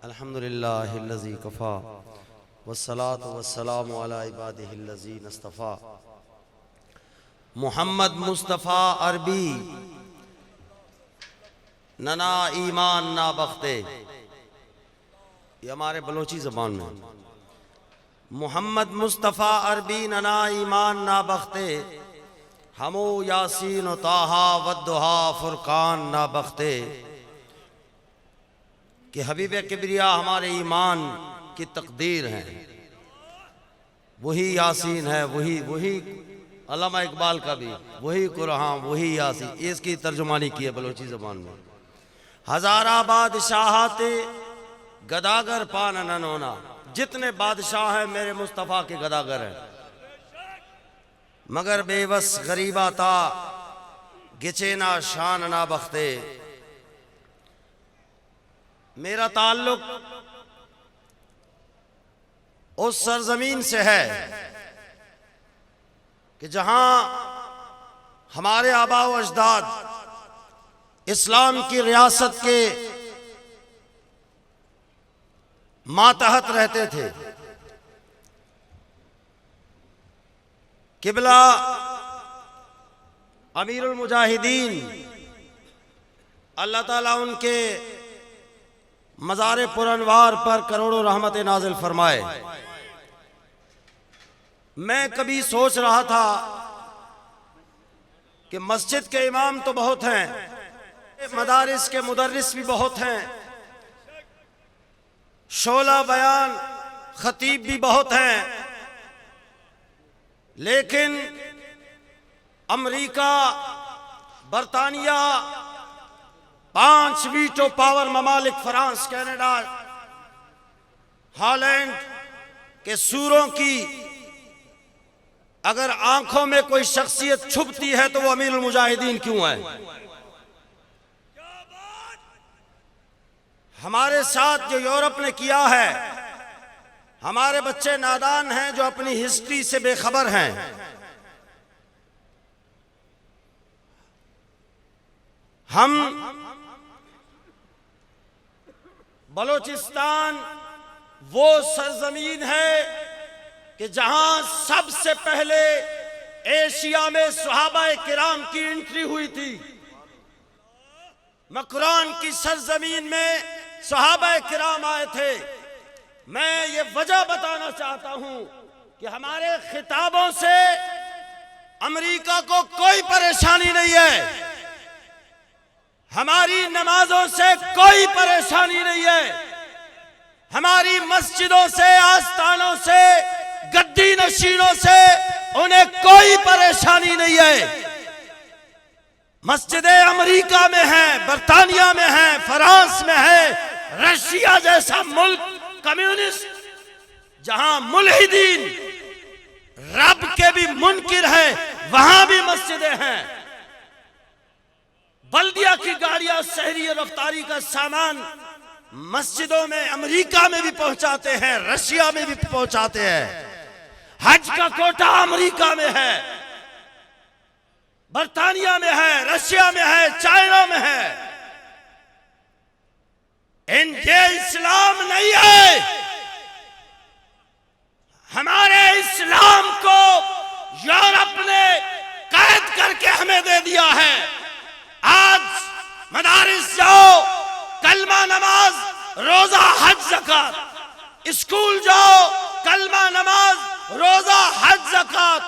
अल्हम्दुलिल्लाहिल्लज़ी Kaffa वस्सलातु वस्सलामु अला इबादिहिल्लज़ीना इस्तफ़ा। मोहम्मद मुस्तफ़ा अरबी नना ईमान ना बख्ते, ये हमारे बलोची ज़बान में। मोहम्मद मुस्तफ़ा अरबी नना ईमान ना बख्ते, हमो यासीन व ताहा वद्दुहा फुरकान ना बख्ते। कि हबीब किबरिया हमारे ईमान की तकदीर है, वही यासीन है, वही अल्लामा इकबाल का भी वही कुरान, वही यासीन, इसकी तर्जुमानी की है बलोची ज़बान में। हज़ारा बादशाहाते गदागर पान ननोना, जितने बादशाह हैं मेरे मुस्तफ़ा के गदागर हैं, मगर बेबस गरीबा था गिचेना शान ना बख्ते। मेरा ताल्लुक उस सरजमीन से है कि जहां हमारे आबा व अजदाद इस्लाम की रियासत के मातहत रहते थे। किबला अमीरुल मुजाहिदीन अल्लाह ताला उनके मज़ारे पुरनवार पर करोड़ों रहमत नाजिल फरमाए। मैं कभी सोच रहा था कि मस्जिद के इमाम तो बहुत हैं, मदारिस के मुदर्रिस भी बहुत हैं, शोला बयान खतीब भी बहुत हैं, लेकिन अमेरिका, बरतानिया, 5 वीटो पावर ममालिक, फ्रांस, कनाडा, हॉलैंड के सूरों की अगर आंखों में कोई शख्सियत छुपती है तो वो अमीरुल मुजाहिदीन क्यों है। हमारे साथ जो यूरोप ने किया है, हमारे बच्चे नादान हैं जो अपनी हिस्ट्री से बेखबर हैं। हम बलोचिस्तान वो सरजमीन है कि जहां सबसे पहले एशिया में सहाबाए किराम की एंट्री हुई थी। मकरान की सरजमीन में सहाबाए किराम आए थे। मैं ये वजह बताना चाहता हूं कि हमारे खिताबों से अमेरिका को कोई परेशानी नहीं है, हमारी नमाजों से कोई परेशानी नहीं है, हमारी मस्जिदों से, आस्थानों से, गद्दी नशीनों से उन्हें कोई परेशानी नहीं है। मस्जिदें अमेरिका में हैं, बरतानिया में हैं, फ्रांस में है, रशिया जैसा मुल्क कम्युनिस्ट, जहां मुल्हिदीन रब के भी मुनकिर है, वहां भी मस्जिदें हैं। बल्दिया की गाड़ियां शहरी रफ्तारी का सामान मस्जिदों में अमेरिका में भी पहुंचाते हैं, रशिया में भी पहुंचाते हैं। हज का कोटा अमेरिका में है, बरतानिया में है, रशिया में है, चाइना में है। ये इस्लाम नहीं है। हमारे इस्लाम को यूरोप ने कैद करके हमें दे दिया है। आज मदारिस जाओ, कलमा नमाज, रोजा, हज, ज़कात। स्कूल जाओ, कलमा नमाज, रोजा, हज, ज़कात।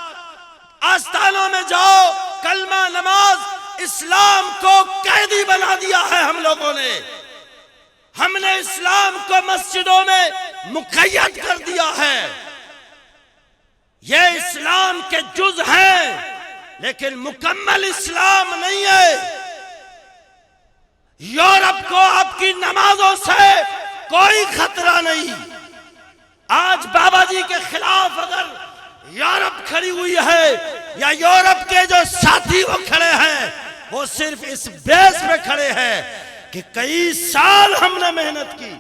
आस्थानों में जाओ, कलमा नमाज। इस्लाम को कैदी बना दिया है हम लोगों ने। हमने इस्लाम को मस्जिदों में मुक़य्यद कर दिया है। ये इस्लाम के जुज़ हैं, लेकिन मुकम्मल इस्लाम नहीं है। यूरोप को आपकी नमाजों से कोई खतरा नहीं। आज बाबा जी के खिलाफ अगर यूरोप खड़ी हुई है या यूरोप के जो साथी वो खड़े हैं, वो सिर्फ इस बेस पे खड़े हैं कि कई साल हमने मेहनत की।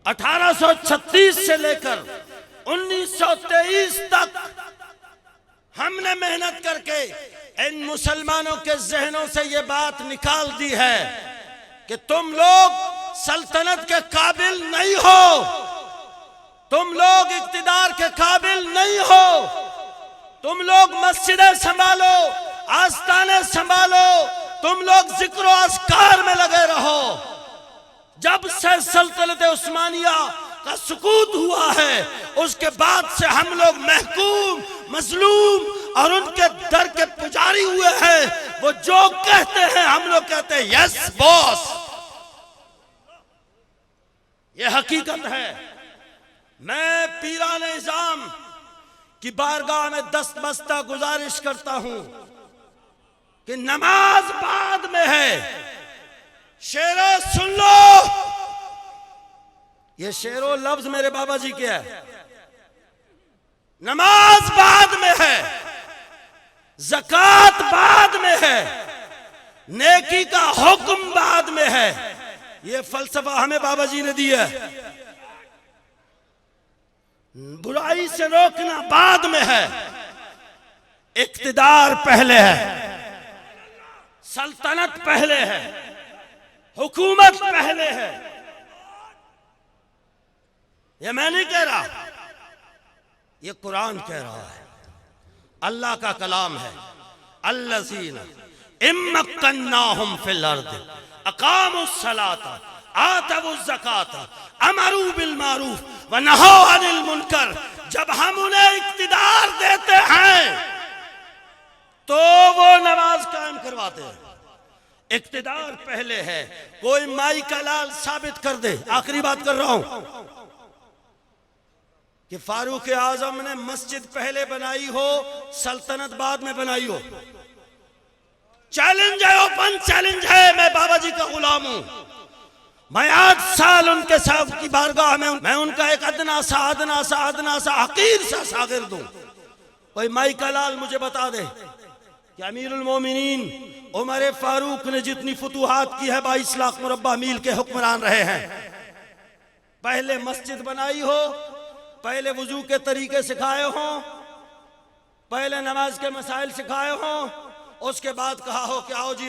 1836 से लेकर 1923 तक हमने मेहनत करके इन मुसलमानों के जहनों से ये बात निकाल दी है कि तुम लोग सल्तनत के काबिल नहीं हो, तुम लोग इक्तिदार के काबिल नहीं हो, तुम लोग मस्जिदें संभालो, आस्थाने संभालो, तुम लोग जिक्र अस्कार में लगे रहो। जब से सल्तनत उस्मानिया का सुकूत हुआ है उसके बाद से हम लोग महकूम, मजलूम और उनके दर के पुजारी हुए हैं। वो जो कहते हैं हम लोग कहते हैं यस बॉस। ये हकीकत है। मैं पीरान निजाम की बारगाह में दस्तबस्ता गुजारिश करता हूं कि नमाज बाद में है। शेरो सुन लो, ये शेरो लफ्ज मेरे बाबा जी के है। नमाज बाद में है, ज़कात बाद में है, नेकी का हुक्म बाद में है। ये फलसफा हमें बाबा जी ने दिया है। बुराई से रोकना बाद में है, इक्तिदार पहले है, सल्तनत पहले है, हुकूमत पहले है। ये मैं नहीं कह रहा, ये कुरान कह रहा है, अल्लाह का कलाम है। अल्लज़ीना इम्मक्कन्नाहुम फिल अर्द अकामुस सलाता आतवुज ज़काता अमरू बिल मारूफ व नहौ अनिल मुनकर। जब हम उन्हें इक्तिदार देते हैं तो वो नमाज कायम करवाते हैं। इक्तिदार पहले है। कोई माई का लाल साबित कर दे, आखिरी बात कर रहा हूं, कि फारूक आजम ने मस्जिद पहले बनाई हो, सल्तनत बाद में बनाई हो। चैलेंज है, ओपन चैलेंज है। मैं बाबा जी का गुलाम हूं। मैं 8 साल उनके साथ की बारगाह में मैं उनका एक अदना सा हकीर सा शागिर्द हूं। कोई माई का लाल मुझे बता दे कि अमीरुल मोमिनीन उमर फारूक ने जितनी फतूहात की है 22 लाख मुरब्बा मील के हुक्मरान रहे हैं। पहले मस्जिद बनाई हो, पहले वुजू के तरीके सिखाए हो, पहले नमाज के मसाइल सिखाए हो, उसके बाद कहा हो कि आओ जी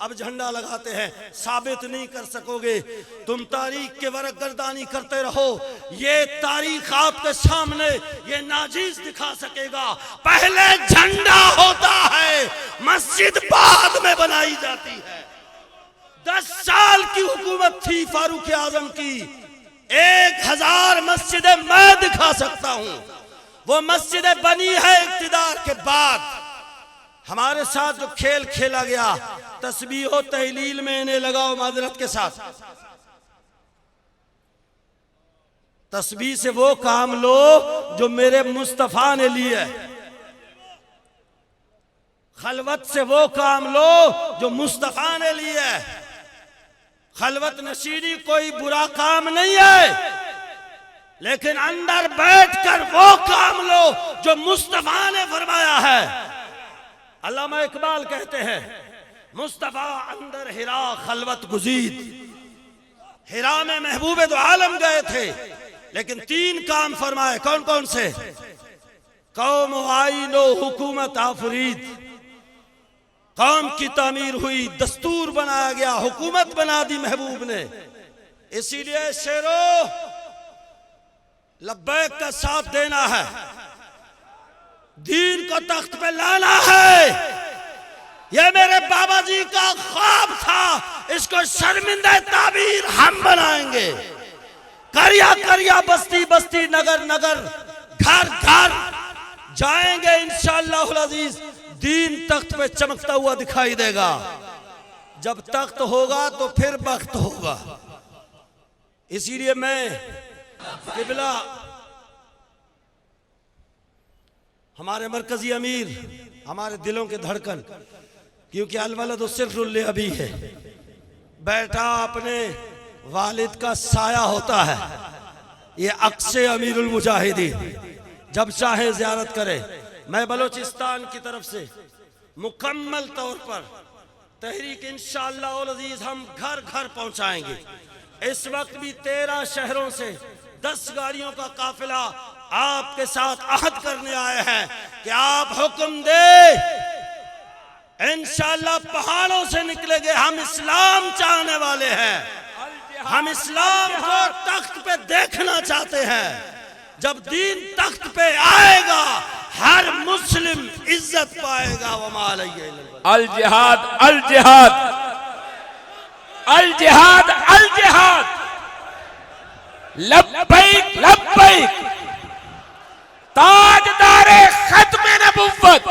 अब झंडा लगाते हैं। साबित नहीं कर सकोगे। तुम तारीख के वरक गर्दानी करते रहो, ये तारीख आपके सामने ये नाजीज दिखा सकेगा। पहले झंडा होता है, मस्जिद बाद में बनाई जाती है। 10 साल की हुकूमत थी फारूक आजम की, 1000 मस्जिदें मैं दिखा सकता हूं। वो मस्जिदें बनी है इक्तिदार के बाद। हमारे साथ जो खेल खेला गया, तस्बीह हो तहलील में इन्हें लगाओ माजरत के साथ। तस्बीह से वो काम लो जो मेरे मुस्तफा ने लिए, खलवत से वो काम लो जो मुस्तफा ने लिए। खलवत नशीनी कोई बुरा काम नहीं है, लेकिन अंदर बैठकर वो काम लो जो मुस्तफा ने फरमाया है। अल्लामा इकबाल कहते हैं, मुस्तफा अंदर हिरा खलवत गुजीद। हिरा में महबूबे दो आलम गए थे, लेकिन 3 काम फरमाए। कौन कौन से? कौम आईनो हुकूमत आफरीद। कौम की तामीर हुई, दस्तूर बनाया गया, हुकूमत बना दी महबूब ने। इसीलिए शेरो लब्बैक का साथ देना है, दीन को तख्त पे लाना है। यह मेरे बाबा जी का ख्वाब था, इसको शर्मिंदा ताबीर हम बनाएंगे। करिया करिया, बस्ती बस्ती, नगर नगर, घर घर जाएंगे इंशाअल्लाह अजीज। दीन तख्त पे चमकता हुआ दिखाई देगा। जब तख्त होगा तो फिर वक्त होगा। इसीलिए मैं किबला हमारे मरकजी अमीर, हमारे दिलों के धड़कन, क्योंकि अलवलद सिर्रुल अभी है, बेटा अपने वालिद का साया होता है। ये अक्से अमीरुल मुजाहिदीन जब चाहे ज़ियारत करे। मैं बलोचिस्तान की तरफ से मुकम्मल तौर पर तहरीक इंशाअल्लाह अज़ीज़ हम घर घर पहुंचाएंगे। इस वक्त भी 13 शहरों से 10 गाड़ियों का काफिला आपके साथ अहद करने आए हैं कि आप हुक्म दे, इंशाअल्लाह पहाड़ों से निकलेंगे। हम इस्लाम चाहने वाले हैं, हम इस्लाम को तख्त पे देखना चाहते हैं। जब दीन तख्त पे आएगा हर मुस्लिम इज्जत पाएगा। अल जिहाद अल जिहाद अल जिहाद अल जिहाद, लब्बैक लब्बैक, ताजदारे खत्म नबुव्वत